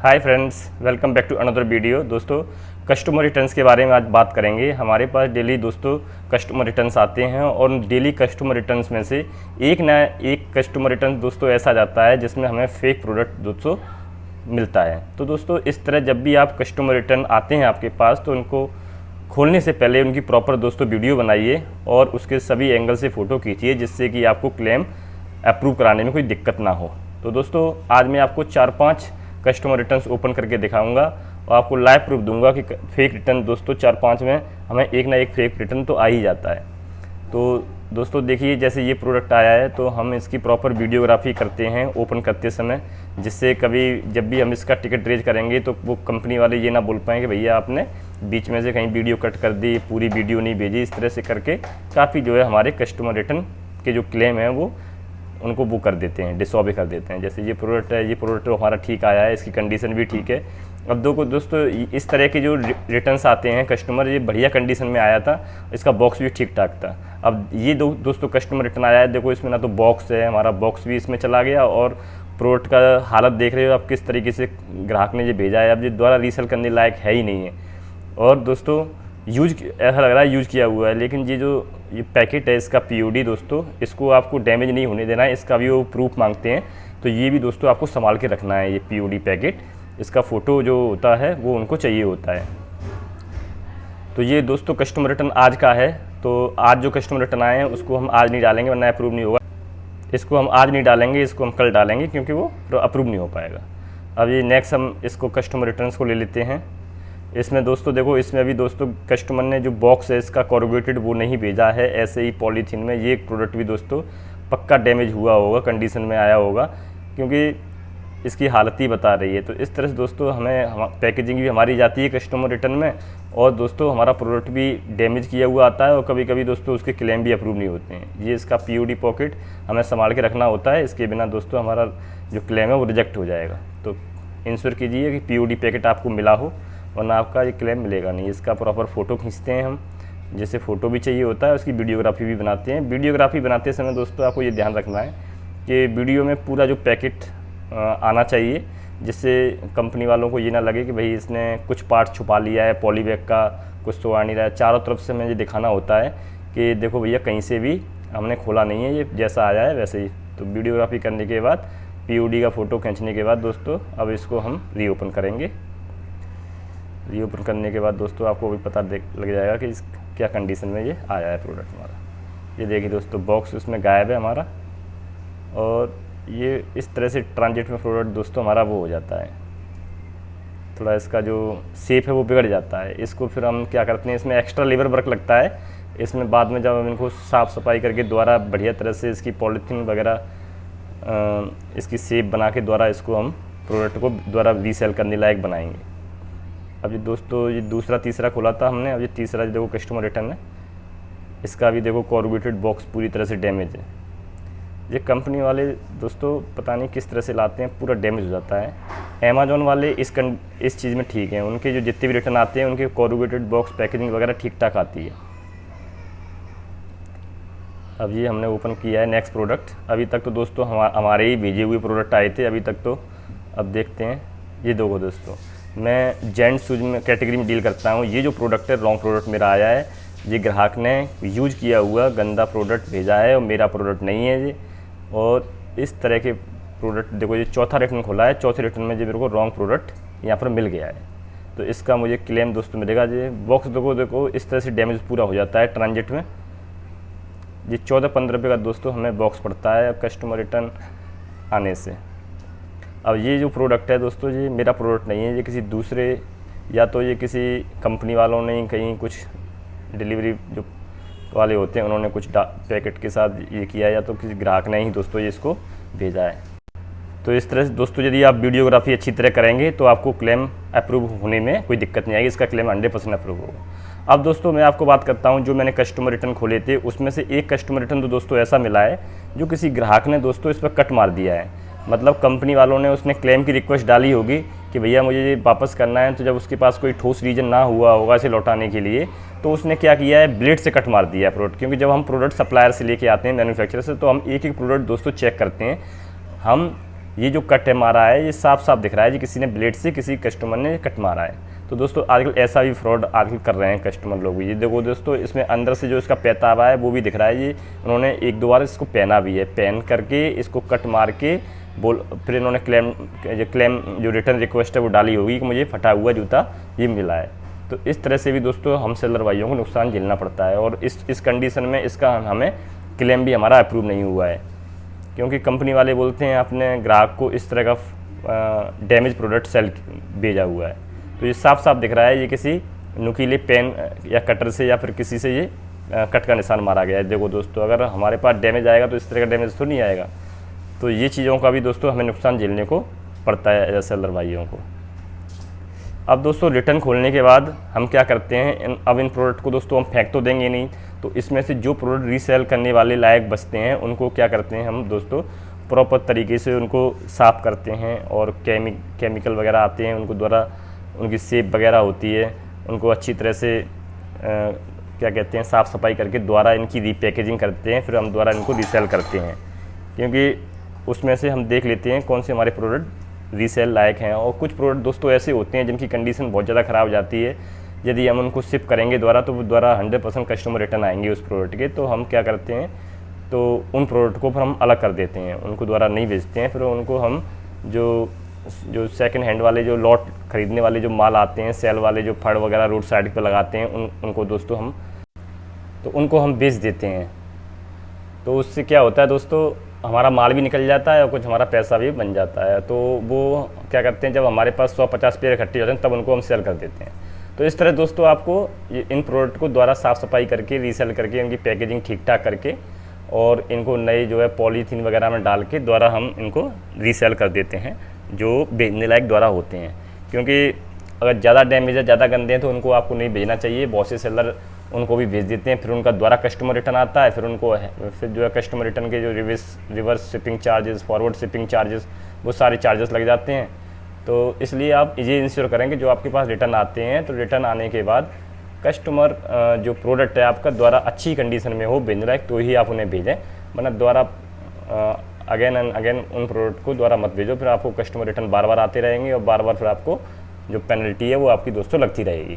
Hi friends, welcome back to another video. दोस्तों, customer returns के बारे में आज बात करेंगे। हमारे पास डेली दोस्तों कस्टमर रिटर्न्स आते हैं और डेली कस्टमर रिटर्न्स में से एक ना एक कस्टमर रिटर्न दोस्तों ऐसा जाता है जिसमें हमें फेक प्रोडक्ट दोस्तों मिलता है। तो दोस्तों इस तरह जब भी आप कस्टमर रिटर्न आते हैं आपके पास तो उनको खोलने से पहले उनकी प्रॉपर दोस्तों वीडियो बनाइए और उसके सभी एंगल से फ़ोटो खींचिए जिससे कि आपको क्लेम अप्रूव कराने में कोई दिक्कत ना हो। तो दोस्तों आज मैं आपको 4-5 कस्टमर रिटर्न्स ओपन करके दिखाऊंगा और आपको लाइव प्रूफ दूंगा कि फेक रिटर्न दोस्तों 4-5 में हमें एक ना एक फेक रिटर्न तो आ ही जाता है। तो दोस्तों देखिए, जैसे ये प्रोडक्ट आया है तो हम इसकी प्रॉपर वीडियोग्राफी करते हैं ओपन करते समय, जिससे कभी जब भी हम इसका टिकट रेज करेंगे तो वो कंपनी वाले ये ना बोल पाएँ कि भैया आपने बीच में से कहीं वीडियो कट कर दी, पूरी वीडियो नहीं भेजी। इस तरह से करके काफ़ी जो है हमारे कस्टमर रिटर्न के जो क्लेम है वो उनको वो कर देते हैं, डिसॉल्व कर देते हैं। जैसे ये प्रोडक्ट है, ये प्रोडक्ट हमारा ठीक आया है, इसकी कंडीशन भी ठीक है। अब दोस्तों इस तरह के जो रिटर्न्स आते हैं कस्टमर, ये बढ़िया कंडीशन में आया था, इसका बॉक्स भी ठीक ठाक था। अब ये दोस्तों कस्टमर रिटर्न आया है, देखो इसमें ना तो बॉक्स है, हमारा बॉक्स भी इसमें चला गया और प्रोडक्ट का हालत देख रहे हो आप किस तरीके से ग्राहक ने ये भेजा है। अब ये दोबारा रीसेल करने लायक है ही नहीं है। और दोस्तों ऐसा लग रहा है यूज़ किया हुआ है, लेकिन ये पैकेट है इसका पीओडी दोस्तों, इसको आपको डैमेज नहीं होने देना है, इसका भी वो प्रूफ मांगते हैं। तो ये भी दोस्तों आपको संभाल के रखना है। ये पीओडी पैकेट, इसका फ़ोटो जो होता है वो उनको चाहिए होता है। तो ये दोस्तों कस्टमर रिटर्न आज का है। तो आज जो कस्टमर रिटर्न आए हैं उसको हम आज नहीं डालेंगे वरना अप्रूव नहीं होगा। इसको हम आज नहीं डालेंगे, इसको हम कल डालेंगे क्योंकि वो अप्रूव नहीं हो पाएगा। अब ये नेक्स्ट हम इसको कस्टमर रिटर्न्स को ले लेते हैं। इसमें दोस्तों देखो, इसमें अभी दोस्तों कस्टमर ने जो बॉक्स है इसका कॉर्रुगेटेड वो नहीं भेजा है, ऐसे ही पॉलीथीन में। ये प्रोडक्ट भी दोस्तों पक्का डैमेज हुआ होगा, कंडीशन में आया होगा, क्योंकि इसकी हालत ही बता रही है। तो इस तरह से दोस्तों हमें पैकेजिंग भी हमारी जाती है कस्टमर रिटर्न में, और दोस्तों हमारा प्रोडक्ट भी डैमेज किया हुआ आता है और कभी कभी दोस्तों उसके क्लेम भी अप्रूव नहीं होते हैं। ये इसका पीओडी पॉकेट हमें संभाल के रखना होता है, इसके बिना दोस्तों हमारा जो क्लेम है वो रिजेक्ट हो जाएगा। तो इंश्योर कीजिए कि पीओडी पैकेट आपको मिला हो, वरना आपका ये क्लेम मिलेगा नहीं। इसका प्रॉपर फ़ोटो खींचते हैं हम, जैसे फ़ोटो भी चाहिए होता है, उसकी वीडियोग्राफी भी बनाते हैं। वीडियोग्राफी बनाते समय दोस्तों आपको ये ध्यान रखना है कि वीडियो में पूरा जो पैकेट आना चाहिए, जिससे कंपनी वालों को ये ना लगे कि भाई इसने कुछ पार्ट छुपा लिया है, पॉली बैग का कुछ तो आ नहीं रहा है। चारों तरफ से हमें ये दिखाना होता है कि देखो भैया कहीं से भी हमने खोला नहीं है, ये जैसा आया है वैसे ही। तो वीडियोग्राफी करने के बाद, पीओडी का फ़ोटो खींचने के बाद दोस्तों अब इसको हम रीओपन करेंगे। रीओपन करने के बाद दोस्तों आपको भी पता लग जाएगा कि क्या कंडीशन में ये आया है प्रोडक्ट हमारा। ये देखिए दोस्तों, बॉक्स उसमें गायब है हमारा, और ये इस तरह से ट्रांजिट में प्रोडक्ट दोस्तों हमारा वो हो जाता है, थोड़ा इसका जो शेप है वो बिगड़ जाता है। इसको फिर हम क्या करते हैं, इसमें एक्स्ट्रा लेबर वर्क लगता है। इसमें बाद में जब हम इनको साफ़ सफाई करके दोबारा बढ़िया तरह से इसकी पॉलीथीन वगैरह इसकी शेप बना के दोबारा इसको हम प्रोडक्ट को दोबारा रीसेल करने लायक बनाएंगे। अब ये दोस्तों ये दूसरा तीसरा खोला था हमने, अब ये तीसरा देखो कस्टमर रिटर्न है, इसका भी देखो कॉर्रुगेटेड बॉक्स पूरी तरह से डैमेज है। ये कंपनी वाले दोस्तों पता नहीं किस तरह से लाते हैं, पूरा डैमेज हो जाता है। अमेज़ॉन वाले इस चीज़ में ठीक है, उनके जो जितने भी रिटर्न आते हैं उनके कॉर्रुगेटेड बॉक्स पैकेजिंग वगैरह ठीक ठाक आती है। अब ये हमने ओपन किया है नेक्स्ट प्रोडक्ट। अभी तक तो दोस्तों हमारे ही भेजे हुए प्रोडक्ट आए थे अभी तक तो। अब देखते हैं, ये देखो दोस्तों, मैं जेंट शूज में कैटेगरी में डील करता हूँ। ये जो प्रोडक्ट है रॉन्ग प्रोडक्ट मेरा आया है, ये ग्राहक ने यूज किया हुआ गंदा प्रोडक्ट भेजा है और मेरा प्रोडक्ट नहीं है ये। और इस तरह के प्रोडक्ट देखो, ये चौथा रिटर्न खोला है, चौथे रिटर्न में जो मेरे को रॉन्ग प्रोडक्ट यहाँ पर मिल गया है, तो इसका मुझे क्लेम दोस्तों मिलेगा। ये बॉक्स देखो इस तरह से डैमेज पूरा हो जाता है ट्रांजिट में। ये 14-15 रुपये का दोस्तों हमें बॉक्स पड़ता है कस्टमर रिटर्न आने से। अब ये जो प्रोडक्ट है दोस्तों, ये मेरा प्रोडक्ट नहीं है, ये किसी दूसरे, या तो ये किसी कंपनी वालों ने कहीं कुछ डिलीवरी जो वाले होते हैं उन्होंने कुछ पैकेट के साथ ये किया, या तो किसी ग्राहक ने ही दोस्तों ये इसको भेजा है। तो इस तरह से दोस्तों यदि आप वीडियोग्राफी अच्छी तरह करेंगे तो आपको क्लेम अप्रूव होने में कोई दिक्कत नहीं आएगी, इसका क्लेम 100% अप्रूव होगा। अब दोस्तों मैं आपको बात करता हूं, जो मैंने कस्टमर रिटर्न खोले थे उसमें से एक कस्टमर रिटर्न तो दोस्तों ऐसा मिला है जो किसी ग्राहक ने दोस्तों इस पर कट मार दिया है। मतलब कंपनी वालों ने उसने क्लेम की रिक्वेस्ट डाली होगी कि भैया मुझे ये वापस करना है, तो जब उसके पास कोई ठोस रीज़न ना हुआ होगा इसे लौटाने के लिए, तो उसने क्या किया है, ब्लेड से कट मार दिया है प्रोडक्ट। क्योंकि जब हम प्रोडक्ट सप्लायर से लेके आते हैं मैन्युफैक्चरर से, तो हम एक एक प्रोडक्ट दोस्तों चेक करते हैं। हम ये जो कट है मारा है, ये साफ साफ दिख रहा है जी किसी ने ब्लेड से किसी कस्टमर ने कट मारा है। तो दोस्तों आजकल ऐसा भी फ्रॉड आजकल कर रहे हैं कस्टमर लोग। ये देखो दोस्तों, इसमें अंदर से जो इसका पैतावा है वो भी दिख रहा है। ये उन्होंने 1-2 बार इसको पहना भी है, पहन करके इसको कट मार के फिर इन्होंने क्लेम जो रिटर्न रिक्वेस्ट है वो डाली होगी कि मुझे फटा हुआ जूता ये मिला है। तो इस तरह से भी दोस्तों हम सेलर भाइयों को नुकसान झेलना पड़ता है, और इस कंडीशन में इसका हमें क्लेम भी हमारा अप्रूव नहीं हुआ है, क्योंकि कंपनी वाले बोलते हैं अपने ग्राहक को इस तरह का डैमेज प्रोडक्ट सेल भेजा हुआ है। तो ये साफ साफ दिख रहा है ये किसी नुकीले पेन या कटर से या फिर किसी से ये कट का निशान मारा गया है। देखो दोस्तों, अगर हमारे पास डैमेज आएगा तो इस तरह का डैमेज तो नहीं आएगा। तो ये चीज़ों का भी दोस्तों हमें नुकसान झेलने को पड़ता है एज सेलर भाइयों को। अब दोस्तों रिटर्न खोलने के बाद हम क्या करते हैं, अब इन प्रोडक्ट को दोस्तों हम फेंक तो देंगे नहीं, तो इसमें से जो प्रोडक्ट रीसेल करने वाले लायक बचते हैं उनको क्या करते हैं हम दोस्तों, प्रॉपर तरीके से उनको साफ़ करते हैं, और केमिकल वगैरह आते हैं उनको द्वारा, उनकी सेप वगैरह होती है, उनको अच्छी तरह से क्या कहते हैं साफ़ सफाई करके द्वारा इनकी रीपैकेजिंग करते हैं, फिर हम द्वारा इनको रीसेल करते हैं। क्योंकि उसमें से हम देख लेते हैं कौन से हमारे प्रोडक्ट रीसेल लायक हैं। और कुछ प्रोडक्ट दोस्तों ऐसे होते हैं जिनकी कंडीशन बहुत ज़्यादा ख़राब हो जाती है, यदि हम उनको शिप करेंगे द्वारा तो द्वारा 100% कस्टमर रिटर्न आएंगे उस प्रोडक्ट के। तो हम क्या करते हैं, तो उन प्रोडक्ट को फिर हम अलग कर देते हैं, उनको द्वारा नहीं बेचते हैं। फिर उनको हम जो सेकंड हैंड वाले जो लॉट खरीदने वाले जो माल आते हैं, सेल वाले जो फड़ वगैरह रोड साइड पे लगाते हैं, उनको दोस्तों उनको हम बेच देते हैं। तो उससे क्या होता है दोस्तों, हमारा माल भी निकल जाता है और कुछ हमारा पैसा भी बन जाता है। तो वो क्या करते हैं, जब हमारे पास 150 पेयर इकट्ठे होते हैं तब उनको हम सेल कर देते हैं। तो इस तरह दोस्तों आपको इन प्रोडक्ट को द्वारा साफ़ सफाई करके रीसेल करके इनकी पैकेजिंग ठीक ठाक करके और इनको नए जो है पॉलीथीन वगैरह में डाल के द्वारा हम इनको रीसेल कर देते हैं जो बेचने लायक द्वारा होते हैं। क्योंकि अगर ज़्यादा डैमेज है, ज़्यादा गंदे हैं तो उनको आपको नहीं भेजना चाहिए। बहुत से सेलर उनको भी भेज देते हैं, फिर उनका द्वारा कस्टमर रिटर्न आता है, फिर जो है कस्टमर रिटर्न के जो reverse shipping charges, forward shipping charges, वो सारे चार्जेस लग जाते हैं। तो इसलिए आप ये इंश्योर करें कि जो आपके पास रिटर्न आते हैं तो रिटर्न आने के बाद कस्टमर जो प्रोडक्ट है आपका द्वारा अच्छी कंडीशन में हो भेजने लायक, तो ही आप उन्हें भेजें, वरना द्वारा अगेन एंड अगेन उन प्रोडक्ट को द्वारा मत भेजो। फिर आपको कस्टमर रिटर्न बार बार आते रहेंगे और बार बार फिर आपको जो पेनल्टी है वो आपकी दोस्तों लगती रहेगी।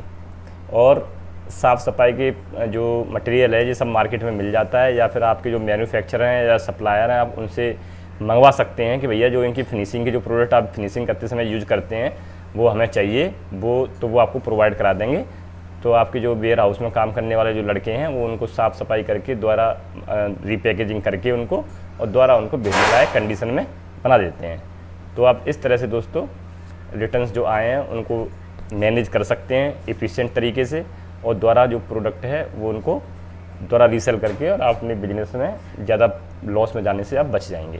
और साफ़ सफाई के जो मटेरियल है ये सब मार्केट में मिल जाता है, या फिर आपके जो मैन्युफैक्चरर हैं या सप्लायर हैं आप उनसे मंगवा सकते हैं कि भैया जो इनकी फिनिशिंग के जो प्रोडक्ट आप फिनिशिंग करते समय यूज करते हैं वो हमें चाहिए, वो आपको प्रोवाइड करा देंगे। तो आपके जो वेयर हाउस में काम करने वाले जो लड़के हैं वो उनको साफ़ सफाई करके द्वारा रीपैकेजिंग करके उनको और द्वारा उनको भेजने लायक कंडीशन में बना देते हैं। तो आप इस तरह से दोस्तों रिटर्न्स जो आए हैं उनको मैनेज कर सकते हैं एफिशिएंट तरीके से, और द्वारा जो प्रोडक्ट है वो उनको द्वारा रीसेल करके और आप अपने बिजनेस में ज़्यादा लॉस में जाने से आप बच जाएंगे।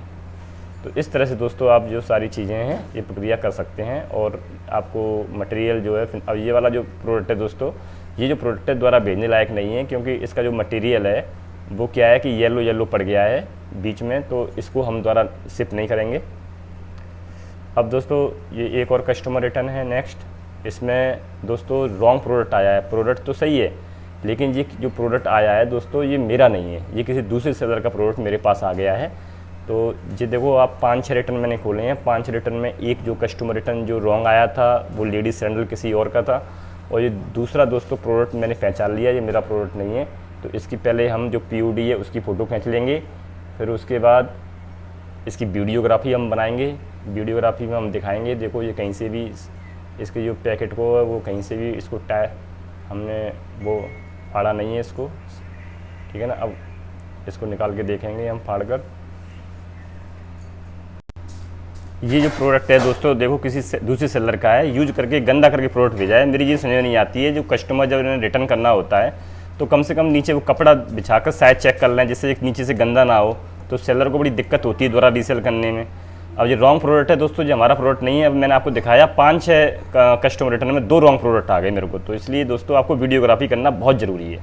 तो इस तरह से दोस्तों आप जो सारी चीज़ें हैं ये प्रक्रिया कर सकते हैं। और आपको मटेरियल जो है, अब ये वाला जो प्रोडक्ट है दोस्तों, ये जो प्रोडक्ट है द्वारा भेजने लायक नहीं है, क्योंकि इसका जो मटेरियल है वो क्या है कि येलो पड़ गया है बीच में, तो इसको हम द्वारा शिप नहीं करेंगे। अब दोस्तों ये एक और कस्टमर रिटर्न है नेक्स्ट। इसमें दोस्तों रॉन्ग प्रोडक्ट आया है, प्रोडक्ट तो सही है लेकिन ये जो प्रोडक्ट आया है दोस्तों ये मेरा नहीं है, ये किसी दूसरे सेलर का प्रोडक्ट मेरे पास आ गया है। तो ये देखो आप 5-6 रिटर्न मैंने खोले हैं, 5 रिटर्न में एक जो कस्टमर रिटर्न जो रॉन्ग आया था वो लेडीज सैंडल किसी और का था, और ये दूसरा दोस्तों प्रोडक्ट मैंने पहचान लिया ये मेरा प्रोडक्ट नहीं है। तो इसकी पहले हम जो POD है उसकी फ़ोटो खींच लेंगे, फिर उसके बाद इसकी वीडियोग्राफी हम बनाएंगे। वीडियोग्राफी में हम दिखाएंगे, देखो ये कहीं से भी इसके जो पैकेट को है वो कहीं से भी इसको हमने वो फाड़ा नहीं है इसको, ठीक है ना। अब इसको निकाल के देखेंगे हम फाड़ कर। ये जो प्रोडक्ट है दोस्तों देखो किसी दूसरे सेलर का है, यूज करके गंदा करके प्रोडक्ट भेजा है। मेरी ये समझ नहीं आती है, जो कस्टमर जब इन्हें रिटर्न करना होता है तो कम से कम नीचे वो कपड़ा बिछाकर साइज चेक कर लें जिससे नीचे से गंदा ना हो, तो सेलर को बड़ी दिक्कत होती है दोबारा रीसेल करने में। अब ये रॉन्ग प्रोडक्ट है दोस्तों, जो हमारा प्रोडक्ट नहीं है। अब मैंने आपको दिखाया 5-6 कस्टमर रिटर्न में 2 रॉन्ग प्रोडक्ट आ गए मेरे को, तो इसलिए दोस्तों आपको वीडियोग्राफी करना बहुत ज़रूरी है।